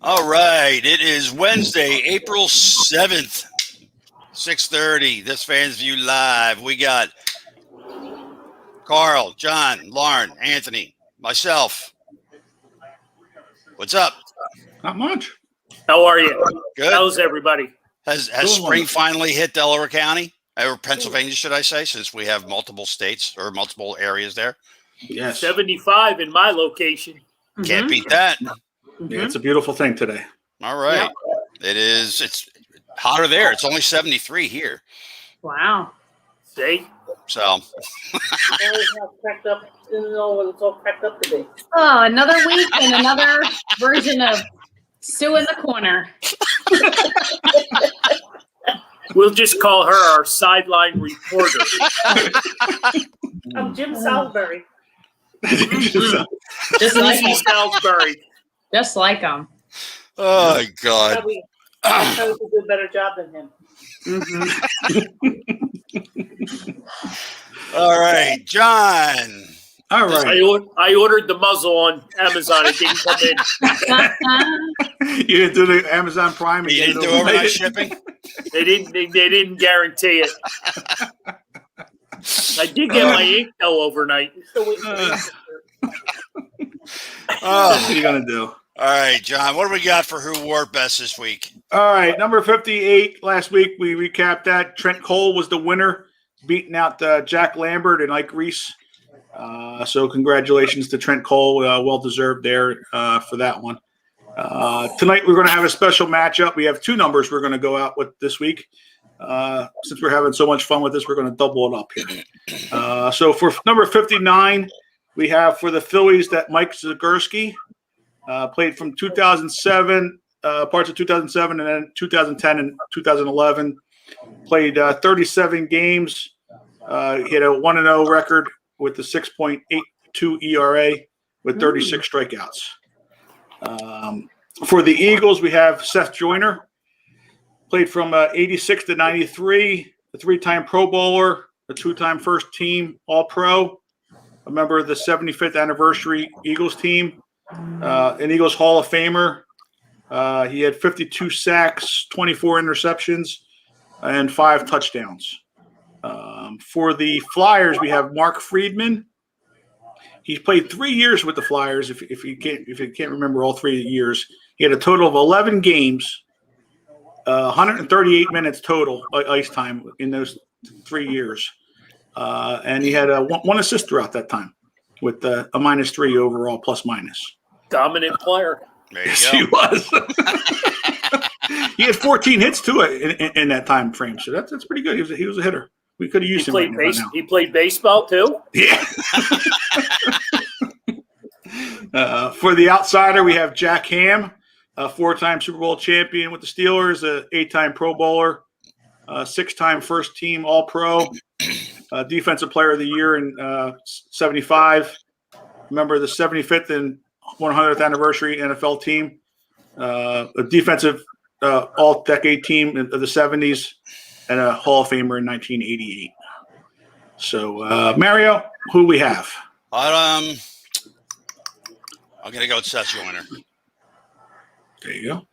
All right, it is Wednesday, April 7th, 6:30. This Fans View Live. We got Carl, John, Lauren, Anthony, myself. What's up? Not much. How are you? Good. How's everybody? Has spring finally hit Delaware County, or Pennsylvania, should I say, since we have multiple states or multiple areas there? Yes. 75 in my location. Can't beat that. Yeah, it's a beautiful thing today. All right. It is. It's hotter there. It's only 73 here. Wow. See? So. It's all cracked up today. Oh, another week and another version of Sue in the corner. We'll just call her our sideline reporter. I'm Jim Salisbury. Just like Lucy Salisbury. Just like him. Oh, my God. Probably to do a better job than him. All right, John. All right. I ordered the muzzle on Amazon. It didn't come in. You didn't do the Amazon Prime? You didn't do overnight shipping? They didn't guarantee it. I did get my ink though overnight. Oh, What are you going to do? all right, John. What do we got for who wore it best this week? All right. Number 58. Last week, we recapped that. Trent Cole was the winner, beating out Jack Lambert and Ike Reese. So congratulations to Trent Cole. Well-deserved there for that one. Tonight, we're going to have a special matchup. We have two numbers we're going to go out with this week. Since we're having so much fun with this, we're going to double it up here. So for number 59, we have for the Phillies that Mike Zagorski played from 2007, parts of 2007, and then 2010 and 2011. Played 37 games. He had a 1-0 record with the 6.82 ERA with 36 strikeouts. For the Eagles, we have Seth Joyner. Played from 86 to 93, a 3-time Pro Bowler, a 2-time first team All-Pro, a member of the 75th anniversary Eagles team, an Eagles Hall of Famer. He had 52 sacks, 24 interceptions, and 5 touchdowns. For the Flyers, we have Mark Friedman. He's played 3 years with the Flyers. If you can't remember all 3 years, he had a total of 11 games. 138 minutes total ice time in those 3 years. And he had one assist throughout that time with a -3 overall, plus-minus. Dominant player. There you Yes, go. he was. He had 14 hits, too, in that time frame. So that's pretty good. He was a hitter. We could have used him right now. He played baseball, too? Yeah. For the outsider, we have Jack Ham. A 4-time Super Bowl champion with the Steelers, a 8-time Pro Bowler, 6-time first team All-Pro, Defensive Player of the Year in 75, member of the 75th and 100th anniversary NFL team, a defensive all-decade team of the 70s, and a Hall of Famer in 1988. So, Mario, who we have? I'm going to go with Seth Joyner. There you go.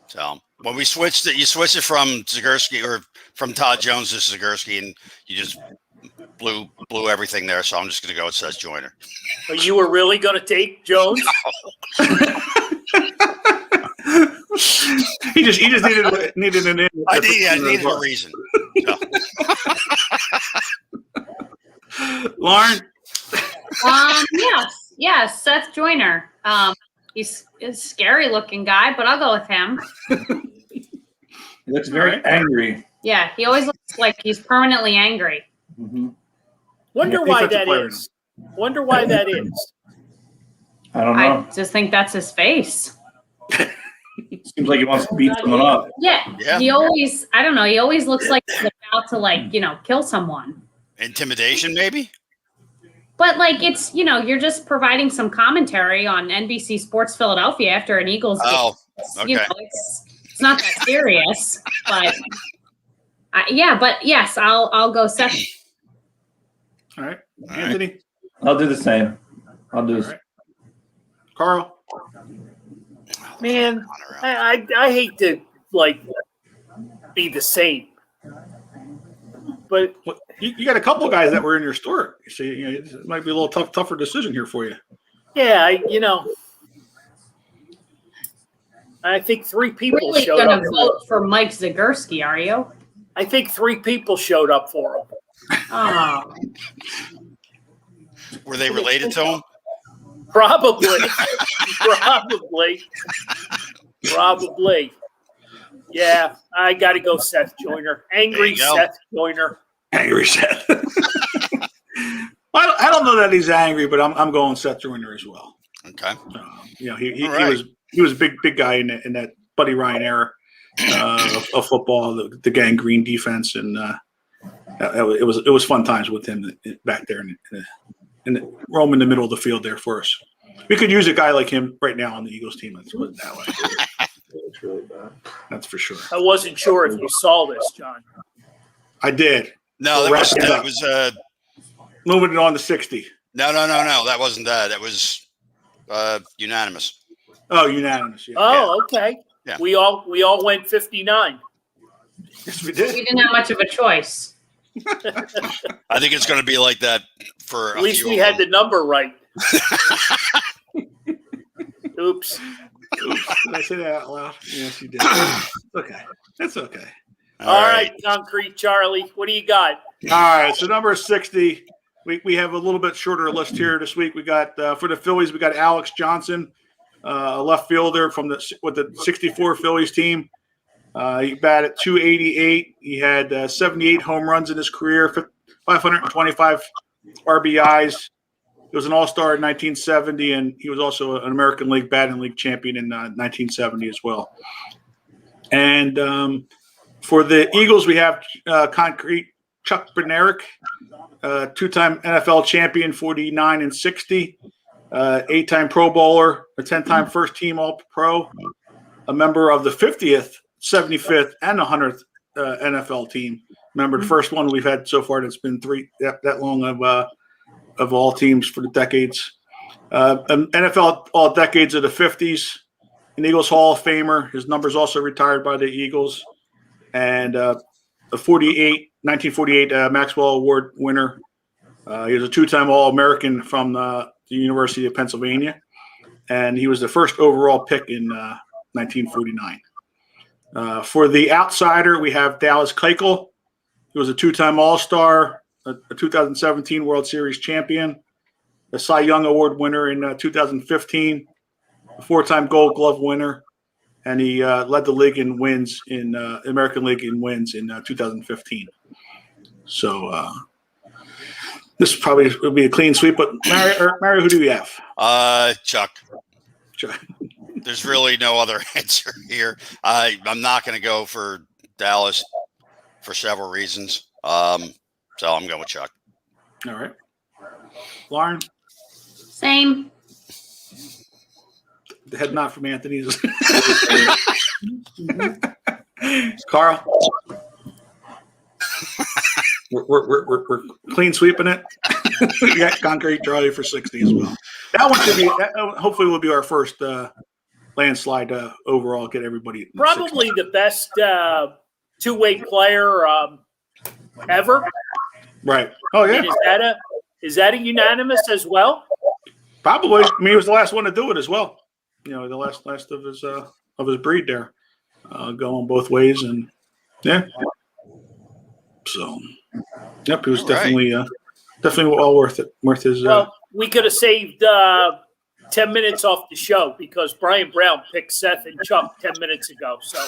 So when we switched it, you switched it from Zagorski or from Todd Jones to Zagorski, and you just blew everything there. So I'm just going to go with Seth Joyner. But you were really going to take Jones? He just needed an in. I needed a reason. So. Lauren. Yes, Seth Joyner. He's a scary looking guy, but I'll go with him. He looks very angry. Yeah, he always looks like he's permanently angry. Mm-hmm. Wonder why that is. Wonder why that is. I don't know. I just think that's his face. Seems like he wants to beat someone up. Yeah. He always, I don't know, he always looks like he's about to kill someone. Intimidation, maybe? But it's, you're just providing some commentary on NBC Sports Philadelphia after an Eagles game. Oh, okay. It's not that serious, but but yes, I'll go Seth. All right. Anthony. I'll do the same. I'll do this. Right. Carl. Man, On around. I hate to like be the same, but Well, you got a couple of guys that were in your store. So it might be a little tougher decision here for you. yeah, I think three people Really showed gonna up. vote for Mike Zagurski, are you? I think three people showed up for him. Oh, Were they related to him? Probably, probably. Yeah, I got to go Seth Joyner. Angry There you go. Seth Joyner. Angry Seth. I don't know that he's angry, but I'm going Seth Joyner as well. Okay. He All right. was a big guy in that Buddy Ryan era of football, the gangrene defense, and it was fun times with him back there in roaming the middle of the field there for us. We could use a guy like him right now on the Eagles team. Let's put it that way. It's really bad. That's for sure. I wasn't sure if you saw this, John. I did. No, that Wrap it up. was Moving it on to 60. no. That wasn't that. That was unanimous. Oh, unanimous. Yeah. Oh, okay. Yeah. We all went 59. Yes, we did. we didn't have much of a choice. I think it's going to be like that for At least we had the number right. Oops. Did I say that out loud? Yes, you did. Okay. That's okay. All right, Concrete Charlie, what do you got? All right. So number 60, we have a little bit shorter list here this week. We got for the Phillies, we got Alex Johnson, a left fielder with the 64 Phillies team. He batted .288. He had 78 home runs in his career, 525 RBIs. He was an All-Star in 1970, and he was also an American League Batting League champion in 1970 as well. And for the Eagles, we have concrete Chuck Bednarik, two-time NFL champion, 49 and 60, eight-time Pro Bowler, a 10-time first-team All-Pro, a member of the 50th, 75th, and 100th NFL team. Remember, the first one we've had so far that's been that long of all teams for the decades. NFL all decades of the 50s, an Eagles Hall of Famer. His number's also retired by the Eagles. And a 1948 Maxwell Award winner. He was a two-time All-American from the University of Pennsylvania. And he was the first overall pick in 1949. For the outsider, we have Dallas Keuchel. He was a two-time All-Star, a 2017 World Series champion, a Cy Young Award winner in 2015, a four-time Gold Glove winner, and he led the league in wins in American League in wins in 2015. So this probably will be a clean sweep. But Mario, who do you have? Chuck. There's really no other answer here. I'm not going to go for Dallas for several reasons. So I'm going with Chuck. All right. Lauren? Same. The head nod from Anthony's. Carl? We're clean sweeping it. We got Concrete Charlie for 60 as well. That one should be, hopefully, will be our first landslide overall. Get everybody. Probably 60. the best two-way player ever. Right. Oh, yeah. And is that a unanimous as well? Probably. I mean, he was the last one to do it as well. The last of his breed there, going both ways, and yeah. So, yep, he was definitely well worth it. Worth his. Well, we could have saved 10 minutes off the show because Brian Brown picked Seth and Chuck 10 minutes ago. So,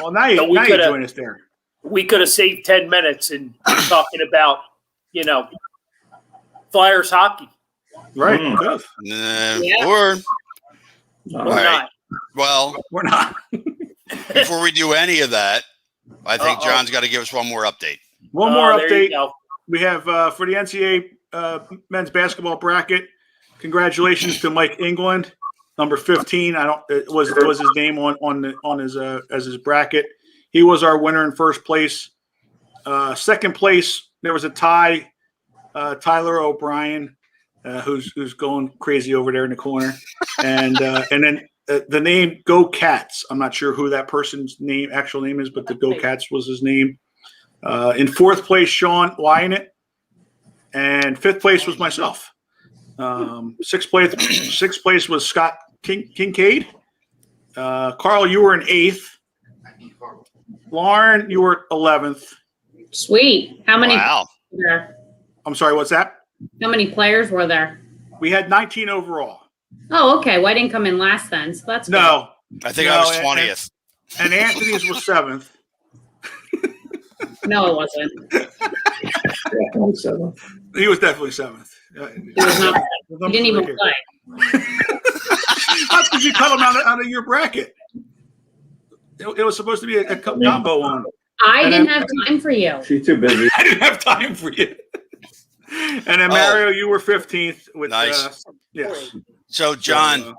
well, now you join us there. We could have saved 10 minutes and talking about, Flyers hockey. Right. Or Or not. Well, we're not. before we do any of that, I think John's got to give us one more update. One more There you update. go. We have for the NCAA men's basketball bracket. Congratulations to Mike England, number 15. It was his name on his as his bracket. He was our winner in first place. Second place, there was a tie. Tyler O'Brien, who's going crazy over there in the corner. and then the name Go Cats. I'm not sure who that person's actual name is, but the Go Cats was his name. In fourth place, Sean Wyatt, and fifth place was myself. Sixth place was Scott Kincaid. Carl, you were in eighth. Lauren, you were 11th. Sweet. How many? Wow. Were there? I'm sorry, what's that? How many players were there? We had 19 overall. Oh, okay. Well, I didn't come in last then, so that's good. No, I think I was 20th. and Anthony's was 7th. No, it wasn't. He was definitely 7th. He was not. He didn't even play. How could you cut him out of your bracket? It was supposed to be a combo one. I didn't have time for you. She's too busy. I didn't have time for you. And then Mario, you were 15th with Nice. Yes. So, John,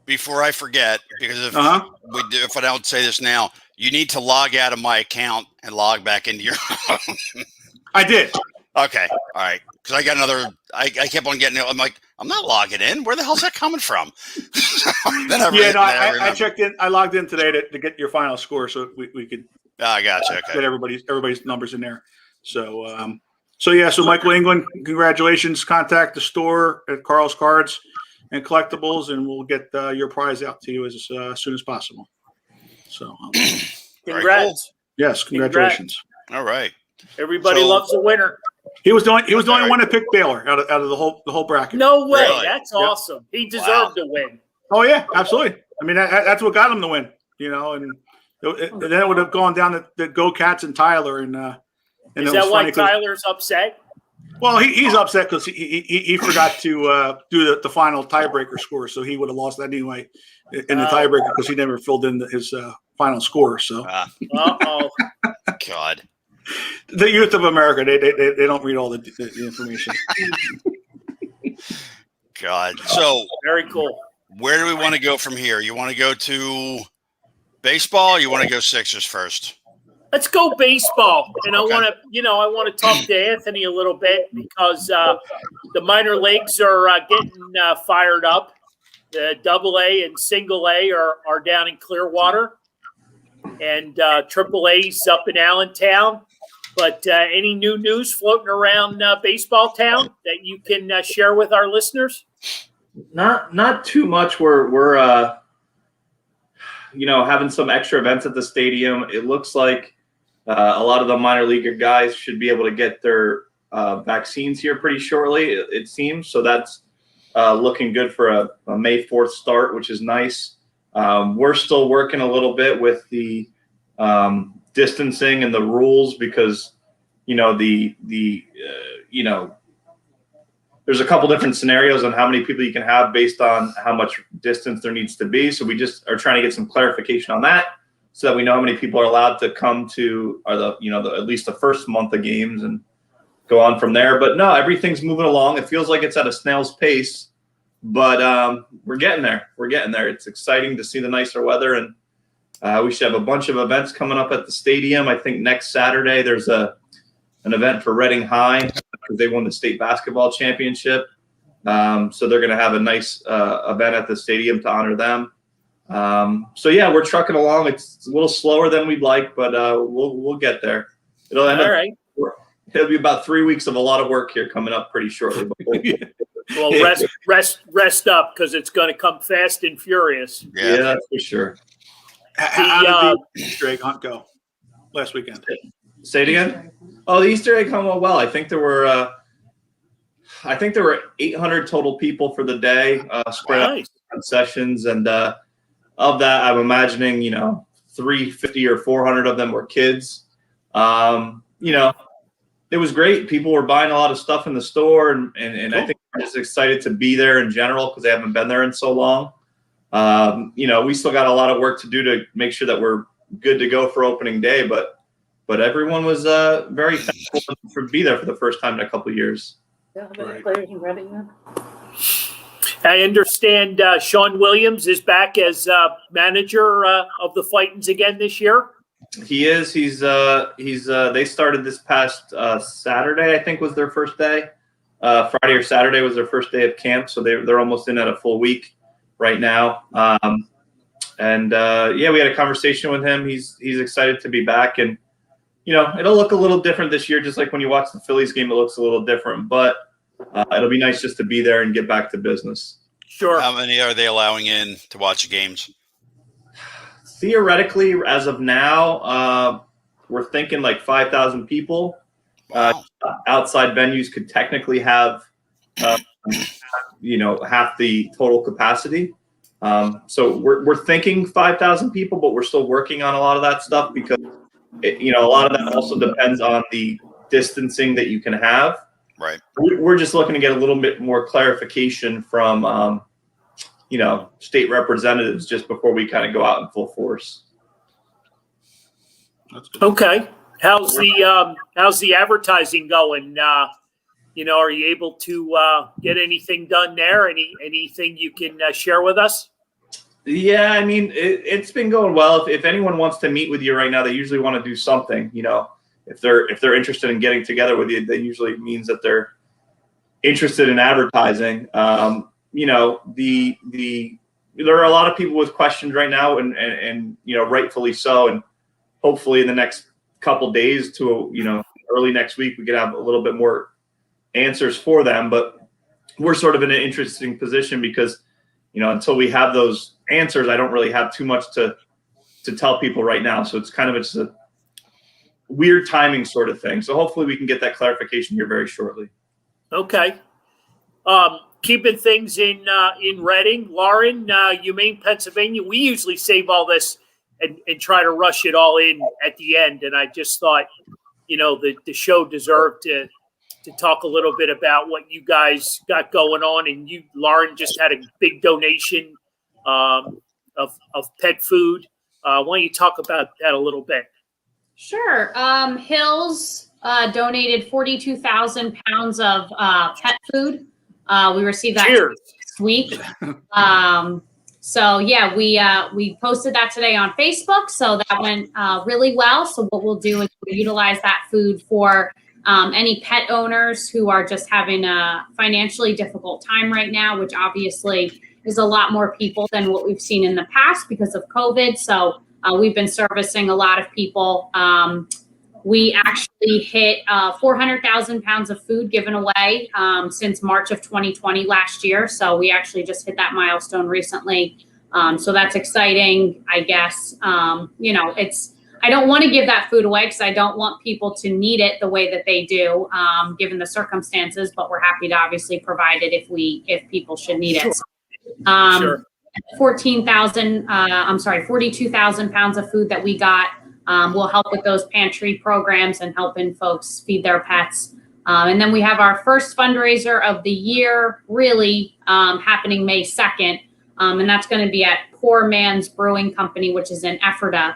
before I forget, because if if I don't say this now, you need to log out of my account and log back into your own. I did. Okay. All right. Because I got another. I kept on getting it. I'm like, I'm not logging in. Where the hell's that coming from? I checked in. I logged in today to get your final score, so we could. I gotcha. Okay. Get everybody's numbers in there. So so Michael England, congratulations. Contact the store at Carl's Cards and Collectibles, and we'll get your prize out to you as soon as possible. So, Congrats. yes, congratulations. All right. Everybody loves a winner. He was the only one to pick Baylor out of the whole bracket. No way. Really? That's awesome. He deserved to win. Oh yeah, absolutely. I mean that's what got him the win. And then it would have gone down to Go Cats and Tyler. And is that why Tyler's upset? Well, he's upset because he forgot to do the final tiebreaker score, so he would have lost that anyway in the tiebreaker because he never filled in his final score. So, God, the youth of America, they don't read all the information. God. So very cool. Where do we want to go from here? You want to go to baseball? Or you want to go Sixers first? Let's go baseball, and I want to talk to Anthony a little bit because the minor leagues are getting fired up. The AA and Single A are down in Clearwater, and Triple A's up in Allentown. But any new news floating around baseball town that you can share with our listeners? Not too much. We're having some extra events at the stadium. It looks like a lot of the minor league guys should be able to get their vaccines here pretty shortly, it seems. So that's looking good for a May 4th start, which is nice. We're still working a little bit with the distancing and the rules because, there's a couple different scenarios on how many people you can have based on how much distance there needs to be. So we just are trying to get some clarification on that so that we know how many people are allowed to come to at least the first month of games and go on from there. But no, everything's moving along. It feels like it's at a snail's pace, but we're getting there. We're getting there. It's exciting to see the nicer weather, and we should have a bunch of events coming up at the stadium. I think next Saturday there's an event for Reading High because they won the state basketball championship. So they're going to have a nice event at the stadium to honor them. We're trucking along. It's a little slower than we'd like, but we'll get there. It'll end up. Right. It'll be about 3 weeks of a lot of work here coming up pretty shortly. Well, rest up because it's going to come fast and furious. Yeah, that's for sure. How did the Easter egg hunt go last weekend? Say it again. Oh, the Easter egg hunt went well. I think there were 800 total people for the day spread out sessions, and of that, I'm imagining 350 or 400 of them were kids. It was great. People were buying a lot of stuff in the store, and cool. I think they're just excited to be there in general because they haven't been there in so long. We still got a lot of work to do to make sure that we're good to go for opening day, but everyone was very thankful to be there for the first time in a couple of years. Yeah, how many players in Reading then? I understand Sean Williams is back as manager of the Fightins again this year. He is. He's. They started this past Saturday, I think, was their first day. Friday or Saturday was their first day of camp, so they're almost in at a full week right now. Yeah, we had a conversation with him. He's excited to be back, and it'll look a little different this year. Just like when you watch the Phillies game, it looks a little different, but it'll be nice just to be there and get back to business. Sure. How many are they allowing in to watch the games? Theoretically, as of now, we're thinking like 5,000 people. Wow. Outside venues could technically have, half the total capacity. So we're thinking 5,000 people, but we're still working on a lot of that stuff because, a lot of that also depends on the distancing that you can have. Right. We're just looking to get a little bit more clarification from, state representatives just before we kind of go out in full force. That's good. Okay. How's the advertising going? Are you able to get anything done there? Anything you can share with us? Yeah, I mean, it's been going well. If anyone wants to meet with you right now, they usually want to do something. If they're interested in getting together with you, that usually means that they're interested in advertising. There are a lot of people with questions right now, and rightfully so. And hopefully in the next couple days to early next week, we could have a little bit more answers for them. But we're sort of in an interesting position because until we have those answers, I don't really have too much to tell people right now. So it's kind of just a weird timing sort of thing. So hopefully we can get that clarification here very shortly. Okay. Keeping things in Reading, Lauren, Humane, Pennsylvania. We usually save all this and try to rush it all in at the end. And I just thought, the show deserved to talk a little bit about what you guys got going on. And you, Lauren, just had a big donation of pet food. Why don't you talk about that a little bit? Sure. Hills donated 42,000 pounds of pet food. We received that this week. So yeah, we posted that today on Facebook. So that went really well. So what we'll do is we'll utilize that food for any pet owners who are just having a financially difficult time right now, which obviously is a lot more people than what we've seen in the past because of COVID. So we've been servicing a lot of people. We actually hit 400,000 pounds of food given away since March of 2020 last year. So we actually just hit that milestone recently. So that's exciting, I guess. I don't want to give that food away because I don't want people to need it the way that they do, given the circumstances. But we're happy to obviously provide it if people should need it. Sure. 42,000 pounds of food that we got will help with those pantry programs and helping folks feed their pets. And then we have our first fundraiser of the year, really happening May 2nd. And that's going to be at Poor Man's Brewing Company, which is in Ephrata.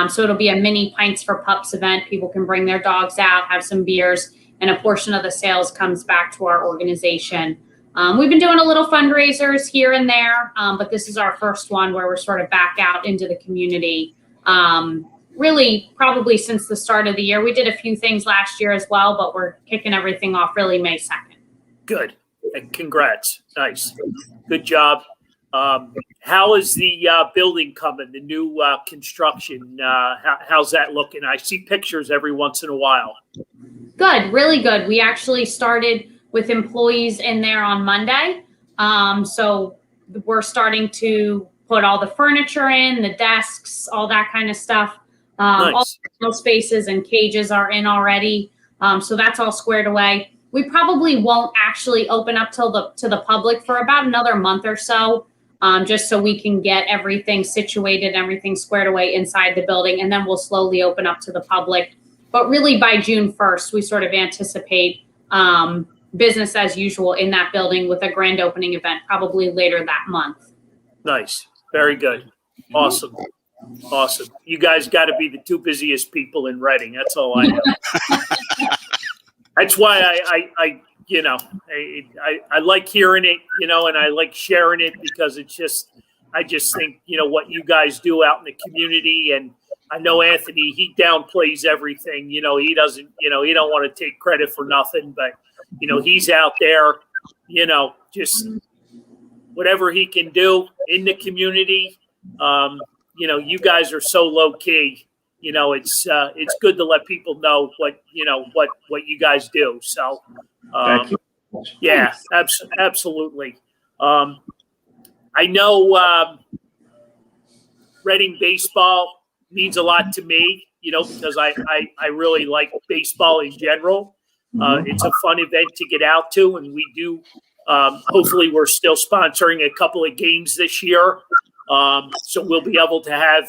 So it'll be a mini Pints for Pups event. People can bring their dogs out, have some beers, and a portion of the sales comes back to our organization. We've been doing a little fundraisers here and there, but this is our first one where we're sort of back out into the community. Really, probably since the start of the year. We did a few things last year as well, but we're kicking everything off really May 2nd. Good. And congrats. Nice. Good job. How is the building coming, the new construction? How's that looking? I see pictures every once in a while. Good, really good. We actually started with employees in there on Monday. So we're starting to put all the furniture in, the desks, all that kind of stuff. Nice. All the spaces and cages are in already. So that's all squared away. We probably won't actually open up to the public for about another month or so, just so we can get everything situated, everything squared away inside the building, and then we'll slowly open up to the public. But really by June 1st, we sort of anticipate business as usual in that building with a grand opening event probably later that month. Nice. Very good. Awesome. Awesome. You guys got to be the two busiest people in Reading. That's all I know. That's why I like hearing it, and I like sharing it because I just think, what you guys do out in the community. And I know Anthony, he downplays everything, he doesn't, he don't want to take credit for nothing, but, he's out there, just whatever he can do in the community. You guys are so low key. It's good to let people know what you guys do. So, Thank you. yeah, absolutely. I know Reading baseball means a lot to me, because I really like baseball in general. It's a fun event to get out to, and we do. Hopefully, we're still sponsoring a couple of games this year, so we'll be able to have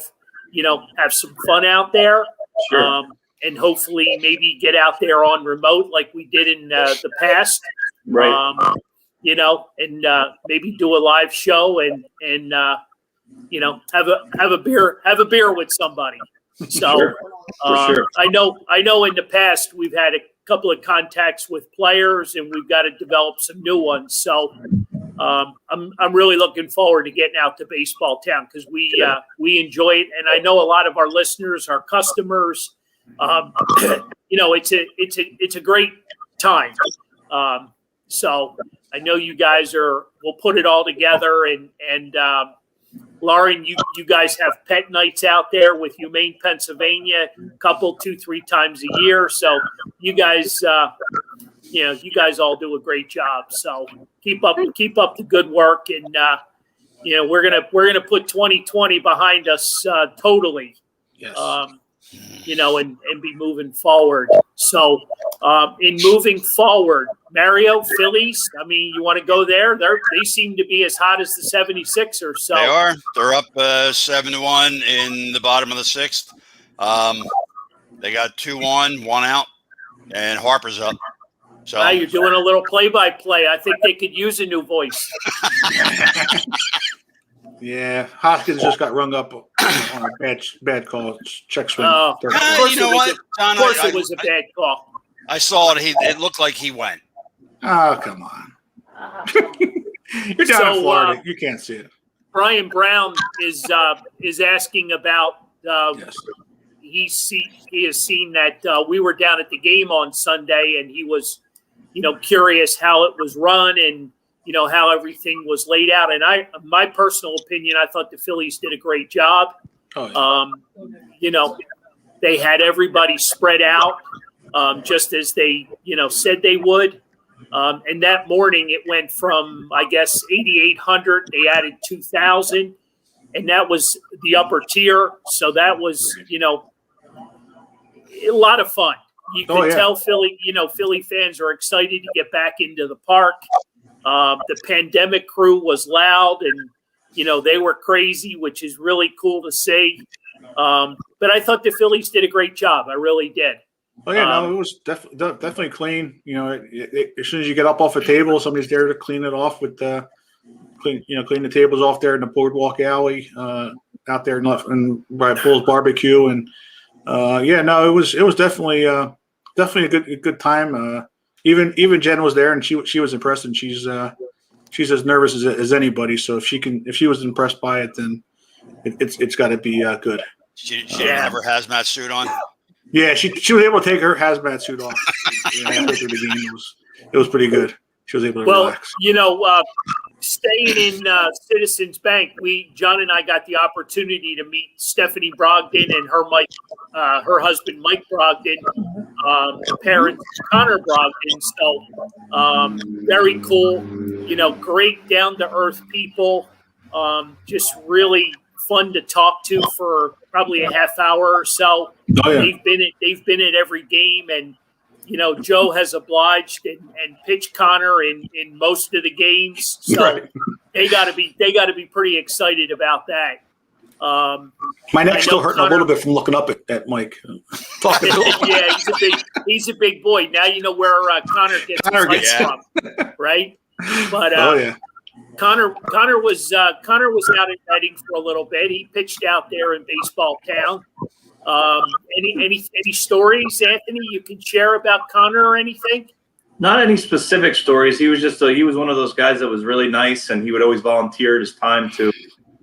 some fun out there. Sure. And hopefully maybe get out there on remote like we did in the past. Right. And maybe do a live show and have a beer with somebody. So Sure. For sure. I know in the past we've had a couple of contacts with players and we've got to develop some new ones. So I'm really looking forward to getting out to Baseball Town because we enjoy it, and I know a lot of our listeners, our customers. It's a great time. So I know you guys we'll put it all together, and Lauren, you guys have pet nights out there with Humane Pennsylvania, couple 2-3 times a year. So you guys, you guys all do a great job. So keep up the good work, and we're gonna put 2020 behind us totally. Yes. And be moving forward. So, in moving forward, Mario, Phillies, I mean, you want to go there? They seem to be as hot as the 76ers. So They are. They're up 7-1 in the bottom of the 6th. They got 2-1, 1 out, and Harper's up. So now you're doing a little play-by-play. I think they could use a new voice. Yeah, Hoskins just got rung up on a bad call. Check swing. Oh, Third. you know what, John? Of course, it was a bad call. I saw it. It looked like he went. Oh, come on. You're down So, in Florida. You can't see it. Brian Brown is asking about. Yes. He has seen that we were down at the game on Sunday, and he was, curious how it was run and how everything was laid out. And my personal opinion, I thought the Phillies did a great job. Oh, yeah. They had everybody spread out, just as they, said they would. And that morning it went from, I guess, 8,800. They added 2,000, and that was the upper tier. So that was, a lot of fun. You could tell Philly fans are excited to get back into the park. The pandemic crew was loud and, they were crazy, which is really cool to see. But I thought the Phillies did a great job. I really did. Oh, yeah, no, it was definitely clean. As soon as you get up off a table, somebody's there to clean it off with clean the tables off there in the boardwalk alley out there and by Bull's Barbecue. And it was definitely a good time. Even Jen was there, and she was impressed, and she's as nervous as anybody. So if she was impressed by it, then it's got to be good. She didn't have her hazmat suit on. Yeah, she was able to take her hazmat suit off. Halfway through the game, it was pretty good. She was able to relax. Staying in Citizens Bank, John and I got the opportunity to meet Stephanie Brogdon and her husband Mike Brogdon, parents Connor Brogdon. So very cool, great down to earth people. Just really fun to talk to for probably a half hour or so. Oh, yeah. They've been at every game, and Joe has obliged and pitched Connor in most of the games, so right. they got to be pretty excited about that. My neck's still hurting a little bit from looking up at Mike. Talking to him. Yeah, he's a big boy. Now you know where Connor gets his height from, right? But Connor was out at Reading for a little bit. He pitched out there in Baseball Town. Any stories, Anthony, you can share about Connor or anything? Not any specific stories. He was he was one of those guys that was really nice, and he would always volunteer his time to,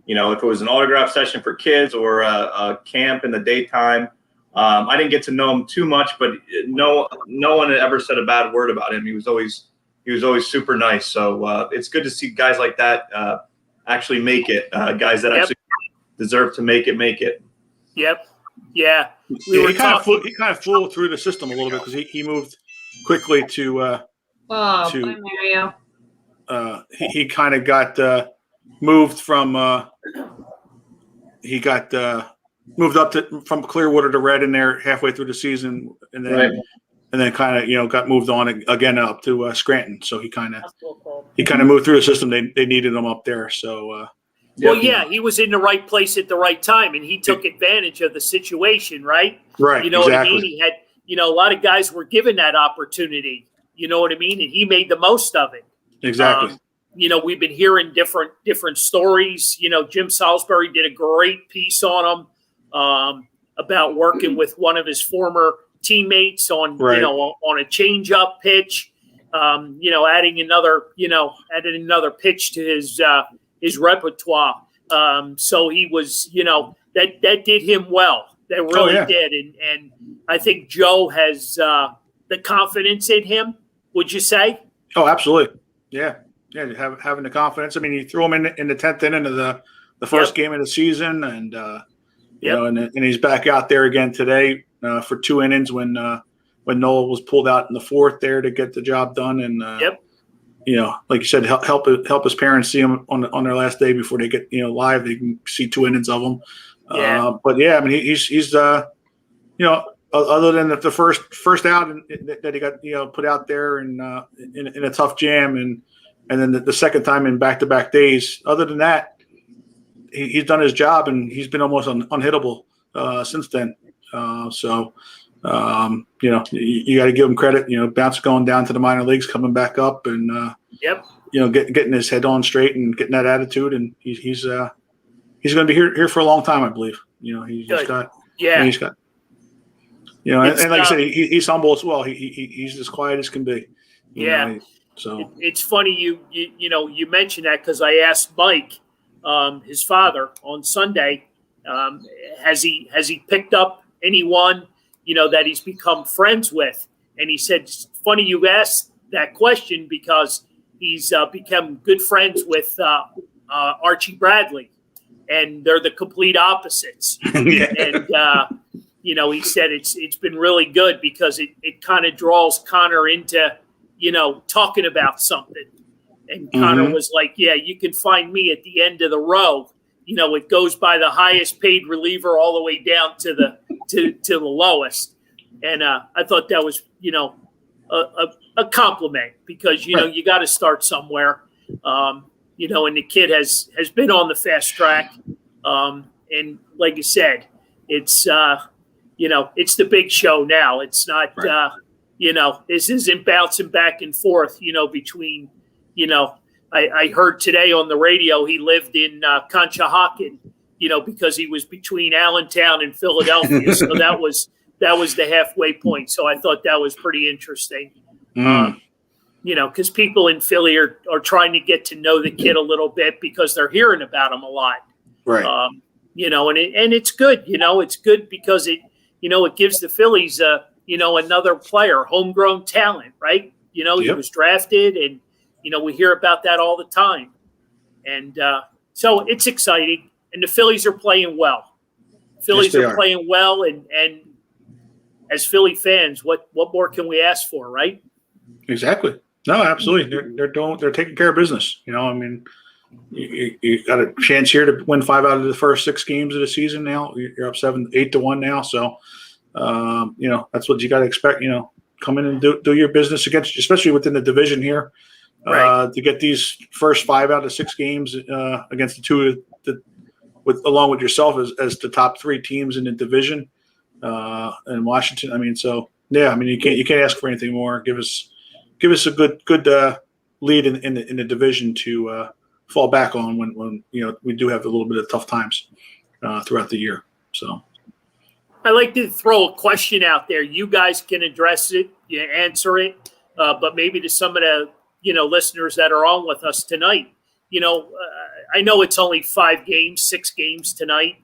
if it was an autograph session for kids or a camp in the daytime. I didn't get to know him too much, but no one had ever said a bad word about him. He was always he was always super nice. So it's good to see guys like that actually make it. Guys that actually deserve to make it. Yep. Yeah. He kind of flew through the system a little bit because he moved quickly to Bye, to Mario. he kind of got moved from he got moved up from Clearwater to Red in there halfway through the season, and then kind of got moved on again up to Scranton. So he kind of moved through the system. They needed him up there. So well, yeah, he was in the right place at the right time, and he took advantage of the situation, right? Right. You know exactly. what I mean? He had, a lot of guys were given that opportunity. You know what I mean? And he made the most of it. Exactly. We've been hearing different stories. Jim Salisbury did a great piece on him about working with one of his former teammates on on a change-up pitch. Adding another pitch to his repertoire. So he was, that did him well. That really did. And I think Joe has the confidence in him. Would you say? Oh, absolutely. Yeah. Yeah. Having the confidence. I mean, you threw him in the 10th inning of the first game of the season, and and he's back out there again today for 2 innings when Noel was pulled out in the 4th there to get the job done. And like you said, help his parents see him on their last day before they get live. They can see 2 innings of him. But yeah, I mean he's other than the first out that he got put out there and in a tough jam and then the second time in back-to-back days. Other than that, he's done his job and he's been almost unhittable since then. You got to give him credit. Bounce going down to the minor leagues, coming back up, and getting his head on straight and getting that attitude. And he's going to be here for a long time, I believe. He's got and like I said, he's humble as well. He's as quiet as can be. So it's funny you mentioned that because I asked Mike, his father, on Sunday, has he picked up anyone that he's become friends with? And he said, it's funny you asked that question because he's become good friends with Archie Bradley, and they're the complete opposites. And he said it's been really good because it kind of draws Connor into talking about something. And Connor was like, yeah, you can find me at the end of the row. It goes by the highest paid reliever all the way down to the lowest. And I thought that was, a compliment because, you got to start somewhere. And the kid has been on the fast track. And like you said, it's, it's the big show now. It's not, this isn't bouncing back and forth, between, I heard today on the radio he lived in Conshohocken, because he was between Allentown and Philadelphia. So that was the halfway point. So I thought that was pretty interesting. Because people in Philly are trying to get to know the kid a little bit because they're hearing about him a lot. Right. And it's good. It's good because it gives the Phillies another player, homegrown talent, right? He was drafted, and we hear about that all the time. And so it's exciting, and the Phillies are playing well. Phillies are playing well, and as Philly fans, what more can we ask for, right? Exactly. No, absolutely. They're taking care of business. You got a chance here to win 5 out of the first 6 games of the season. Now you're up 8-1 now. So, that's what you got to expect. Come in and do your business against, especially within the division here, to get these first 5 out of 6 games against the 2 along with yourself as the top 3 teams in the division in Washington. I mean, you can't ask for anything more. Give us a good lead in the division to fall back on when we do have a little bit of tough times throughout the year. So I'd like to throw a question out there. You guys can address it, answer it, but maybe to some of the listeners that are on with us tonight. I know it's only 5 games, 6 games tonight.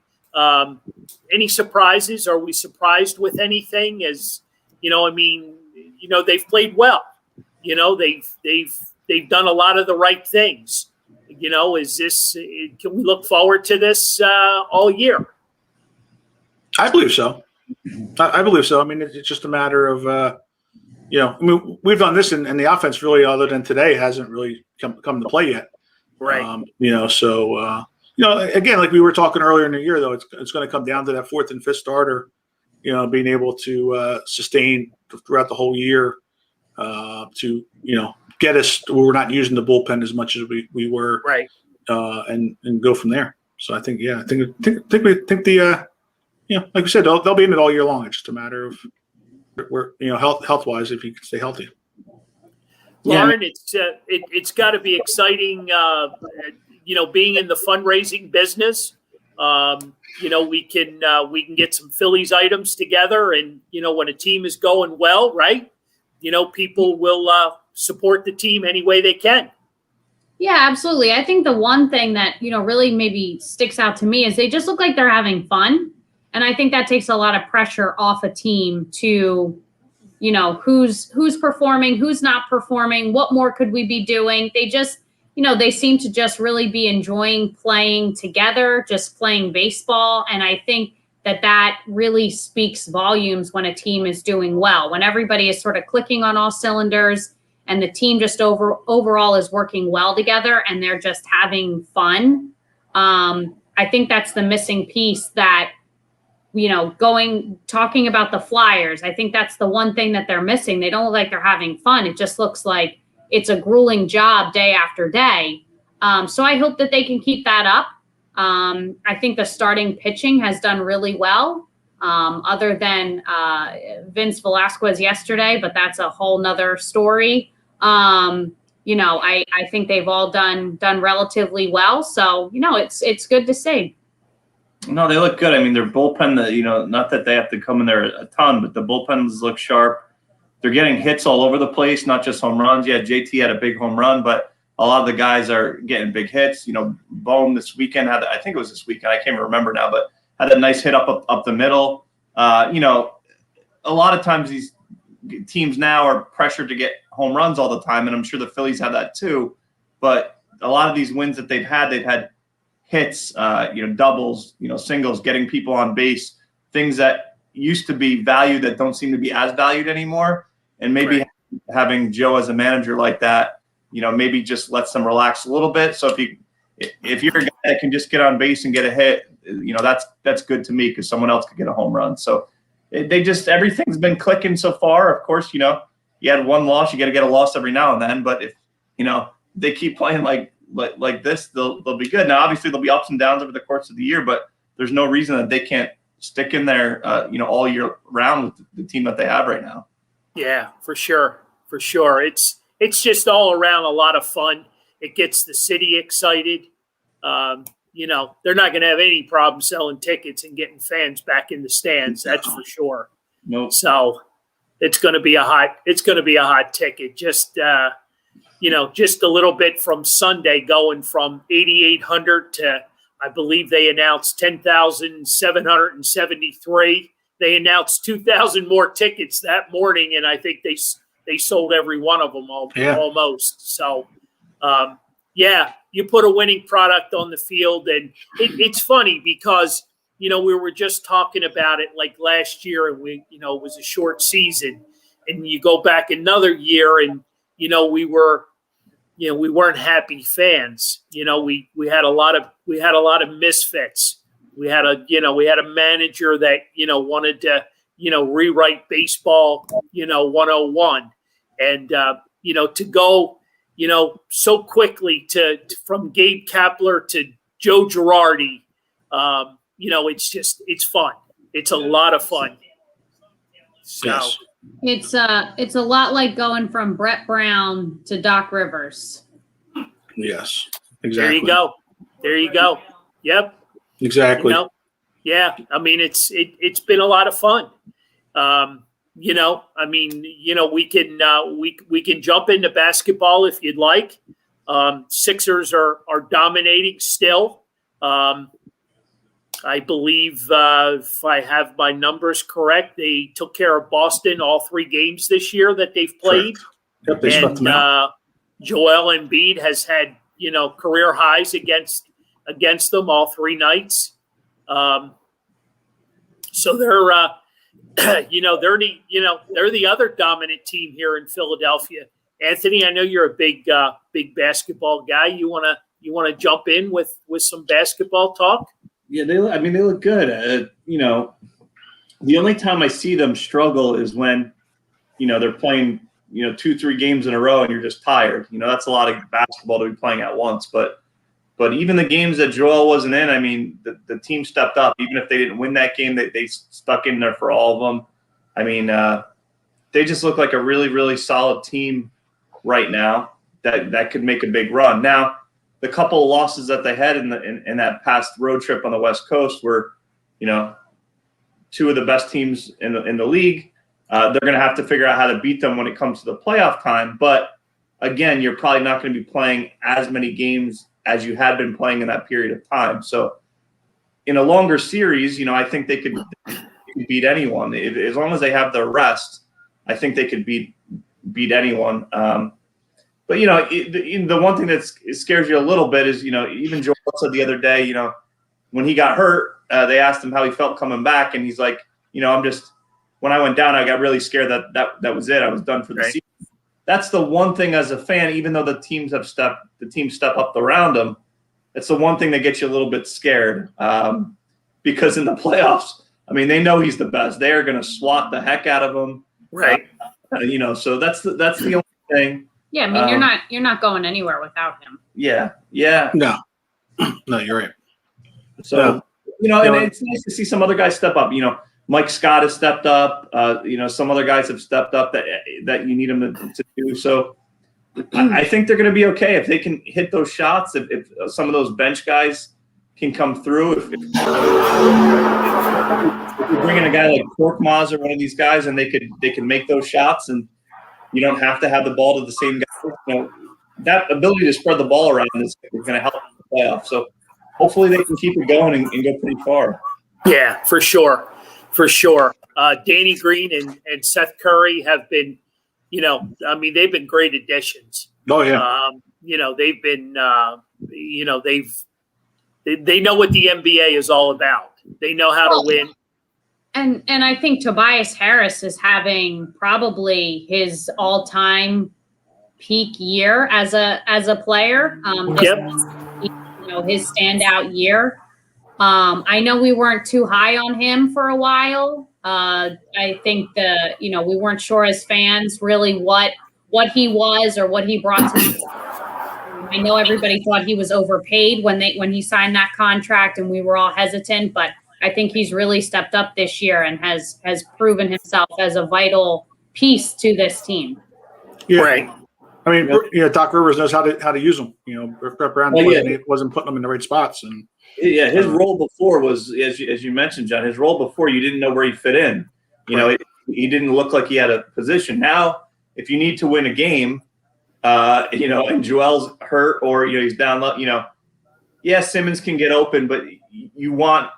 Any surprises? Are we surprised with anything? They've played well. You know, they've done a lot of the right things. You know, can we look forward to this all year? I believe so. I believe so. I mean, it's just a matter of, we've done this, and the offense really, other than today, hasn't really come to play yet. Right. Again, like we were talking earlier in the year, though, it's going to come down to that fourth and fifth starter, being able to sustain throughout the whole year to, get us where we're not using the bullpen as much as we were, right, and go from there. So I think, I think like we said, they'll be in it all year long. It's just a matter of where, health wise, if you can stay healthy. Lauren, it's got to be exciting, being in the fundraising business. We can get some Phillies items together, and when a team is going well, right, people will support the team any way they can. Yeah, absolutely. I think the one thing that, really maybe sticks out to me is they just look like they're having fun. And I think that takes a lot of pressure off a team to, who's performing, who's not performing, what more could we be doing? They just, they seem to just really be enjoying playing together, just playing baseball. And I think that really speaks volumes when a team is doing well, when everybody is sort of clicking on all cylinders and the team just overall is working well together and they're just having fun. I think that's the missing piece that, talking about the Flyers, I think that's the one thing that they're missing. They don't look like they're having fun. It just looks like it's a grueling job day after day. So I hope that they can keep that up. I think the starting pitching has done really well, other than Vince Velasquez yesterday, but that's a whole nother story. I think they've all done relatively well. So, it's good to see. No, they look good. I mean, their bullpen, not that they have to come in there a ton, but the bullpens look sharp. They're getting hits all over the place, not just home runs. Yeah, JT had a big home run, but a lot of the guys are getting big hits. Bohm this weekend I think it was this weekend, I can't remember now, but had a nice hit up the middle. A lot of times these teams now are pressured to get home runs all the time, and I'm sure the Phillies have that too. But a lot of these wins that they've had hits, doubles, singles, getting people on base, things that used to be valued that don't seem to be as valued anymore. And maybe having Joe as a manager like that, maybe just lets them relax a little bit. So if you're a guy that can just get on base and get a hit, that's good to me, because someone else could get a home run. So everything's been clicking so far. Of course, you had one loss, you got to get a loss every now and then. But if they keep playing like this, they'll be good. Now, obviously, there'll be ups and downs over the course of the year, but there's no reason that they can't stick in there, all year round with the team that they have right now. Yeah, for sure. It's just all around a lot of fun. It gets the city excited. They're not going to have any problem selling tickets and getting fans back in the stands. That's for sure. Nope. So it's going to be a hot ticket. Just a little bit from Sunday, going from 8,800 to, I believe they announced 10,773. They announced 2,000 more tickets that morning, and I think they sold every one of them almost. So, you put a winning product on the field, and it's funny because, we were just talking about it like last year, and it was a short season, and you go back another year and, we weren't happy fans. We had a lot of misfits. We had a manager that, wanted to, rewrite baseball, 101. And, to go, so quickly from Gabe Kapler to Joe Girardi, it's fun. It's a lot of fun. So. Yes. It's a lot like going from Brett Brown to Doc Rivers. Yes, exactly. There you go. Yep. Exactly. Yeah. I mean, it's been a lot of fun. We can jump into basketball if you'd like. Sixers are dominating still. I believe, if I have my numbers correct, they took care of Boston all 3 games this year that they've played. Yep, they swept And them out. Joel Embiid has had, career highs against them all 3 nights. So they're, they're the other dominant team here in Philadelphia. Anthony, I know you're a big basketball guy. You wanna jump in with some basketball talk? Yeah, they look good. The only time I see them struggle is when, they're playing, 2-3 games in a row and you're just tired. That's a lot of basketball to be playing at once. But even the games that Joel wasn't in, I mean, the team stepped up. Even if they didn't win that game, they stuck in there for all of them. I mean, they just look like a really, really solid team right now that could make a big run. Now, the couple of losses that they had in that past road trip on the West Coast were, 2 of the best teams in the league. They're going to have to figure out how to beat them when it comes to the playoff time. But again, you're probably not going to be playing as many games as you had been playing in that period of time. So in a longer series, I think they could beat anyone. As long as they have their rest, I think they could beat anyone. But, the one thing that scares you a little bit is, even Joel said the other day, when he got hurt, they asked him how he felt coming back. And he's like, when I went down, I got really scared that was it. I was done for the season. That's the one thing as a fan, even though the teams step up around him, it's the one thing that gets you a little bit scared. Because in the playoffs, I mean, they know he's the best. They are going to swat the heck out of him. Right. So that's the only thing. Yeah, I mean, you're not going anywhere without him. Yeah. No, you're right. So, and it's nice to see some other guys step up. Mike Scott has stepped up. Some other guys have stepped up that you need them to do. So I think they're going to be okay if they can hit those shots. If some of those bench guys can come through. If you bring in a guy like Korkmaz or one of these guys, and they can make those shots, and you don't have to have the ball to the same guy. That ability to spread the ball around is going to help in the playoffs. So hopefully they can keep it going and go pretty far. Yeah, for sure. Danny Green and Seth Curry have been, they've been great additions. Oh yeah. They've been, they know what the NBA is all about. They know how to win. And I think Tobias Harris is having probably his all-time peak year as a player. His standout year. I know we weren't too high on him for a while. I think we weren't sure as fans really what he was or what he brought to the I know everybody thought he was overpaid when he signed that contract, and we were all hesitant, but I think he's really stepped up this year and has proven himself as a vital piece to this team. Yeah. Right. I mean, Doc Rivers knows how to use them. Brett Brown wasn't putting them in the right spots, and his role before was, as you mentioned, John. His role before, you didn't know where he fit in. He didn't look like he had a position. Now, if you need to win a game, and Joel's hurt or he's down low, Simmons can get open, but you want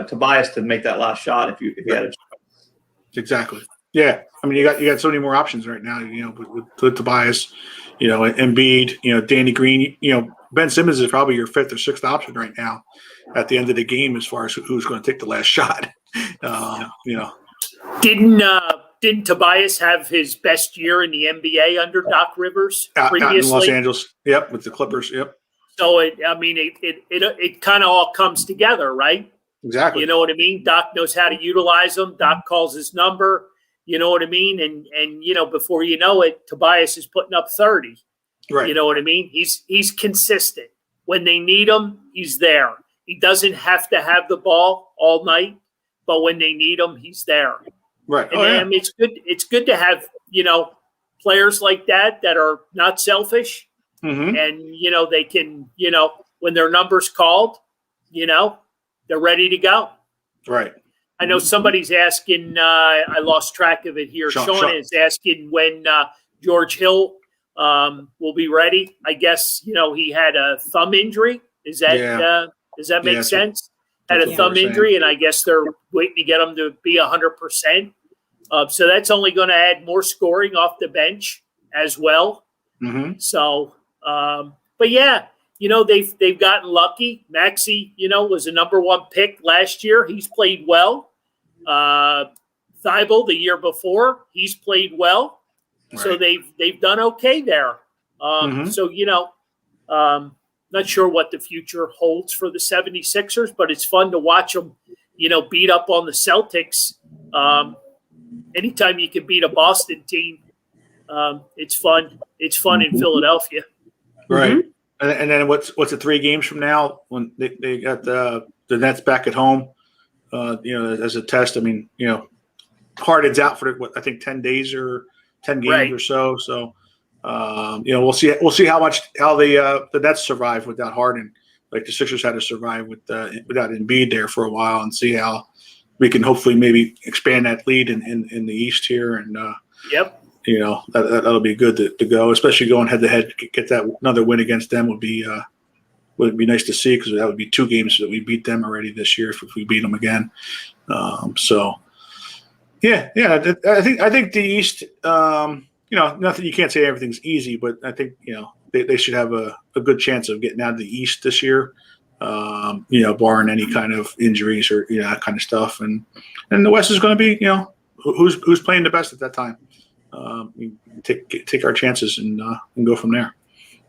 Tobias to make that last shot if you had a chance. Exactly. Yeah. I mean, you got so many more options right now, with Tobias, Embiid, Danny Green, Ben Simmons is probably your 5th or 6th option right now at the end of the game as far as who's going to take the last shot. Didn't Tobias have his best year in the NBA under Doc Rivers previously? Out in Los Angeles. Yep. With the Clippers. Yep. So it kind of all comes together, right? Exactly. You know what I mean? Doc knows how to utilize them. Doc calls his number. You know what I mean? And before you know it, Tobias is putting up 30. Right. You know what I mean? He's consistent. When they need him, he's there. He doesn't have to have the ball all night, but when they need him, he's there. Right. And it's good to have, players like that are not selfish. Mm-hmm. And, they can, when their number's called, they're ready to go. Right. I know somebody's asking, I lost track of it here. Sean is asking when George Hill will be ready. I guess, he had a thumb injury. Does that make sense? Had a thumb injury, and I guess they're waiting to get him to be 100%. So that's only going to add more scoring off the bench as well. Mm-hmm. So, but yeah, they've gotten lucky. Maxey, was a number 1 pick last year. He's played well. Thibault the year before, he's played well. Right. So they've done okay there. So, not sure what the future holds for the 76ers, but it's fun to watch them, beat up on the Celtics. Anytime you can beat a Boston team, it's fun. It's fun in Philadelphia. Right. And then what's it 3 games from now when they got the Nets back at home, as a test. I mean, Harden's out for I think 10 days or 10 games Right. or so. So, we'll see how the Nets survive without Harden. Like the Sixers had to survive without Embiid there for a while, and see how we can hopefully maybe expand that lead in the East here. And Yep. that'll be good to go, especially going head to head. Get that another win against them would be nice to see, because that would be 2 games that we beat them already this year if we beat them again. So. Yeah. I think the East. Nothing. You can't say everything's easy, but I think they should have a good chance of getting out of the East this year. Barring any kind of injuries or that kind of stuff, and the West is going to be who's playing the best at that time. We take our chances and go from there.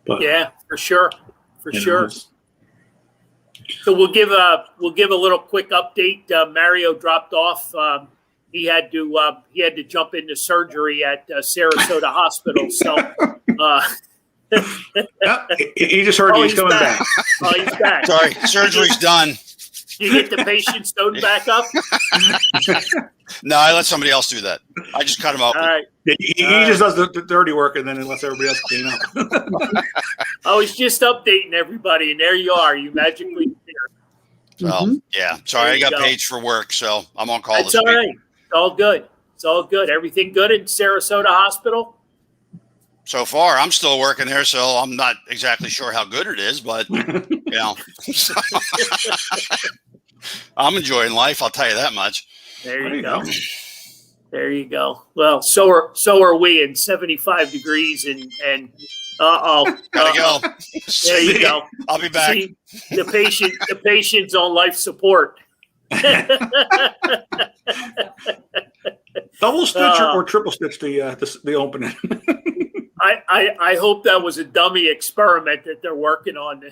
But Yeah, for sure. it's- So we'll give a little quick update. Mario dropped off. He had to jump into surgery at Sarasota Hospital. So he just heard he's coming back. Oh, he's back. Sorry, surgery's done. You get the patient stone back up. No, I let somebody else do that. I just cut him All open. right. He just does the dirty work and then lets everybody else clean up. I was just updating everybody, and there you are. You magically appeared. So, yeah. Sorry, There I you got go. paged for work, so I'm on call That's this all week. right. It's all good. It's all good. Everything good in Sarasota Hospital? So far, I'm still working there, so I'm not exactly sure how good it is, but I'm enjoying life. I'll tell you that much. There you go. There you go. Well, so are we in 75 degrees and Gotta go. There you go. I'll be back. See, the patient's on life support. Double stitch or triple stitch the opening. I hope that was a dummy experiment that they're working on.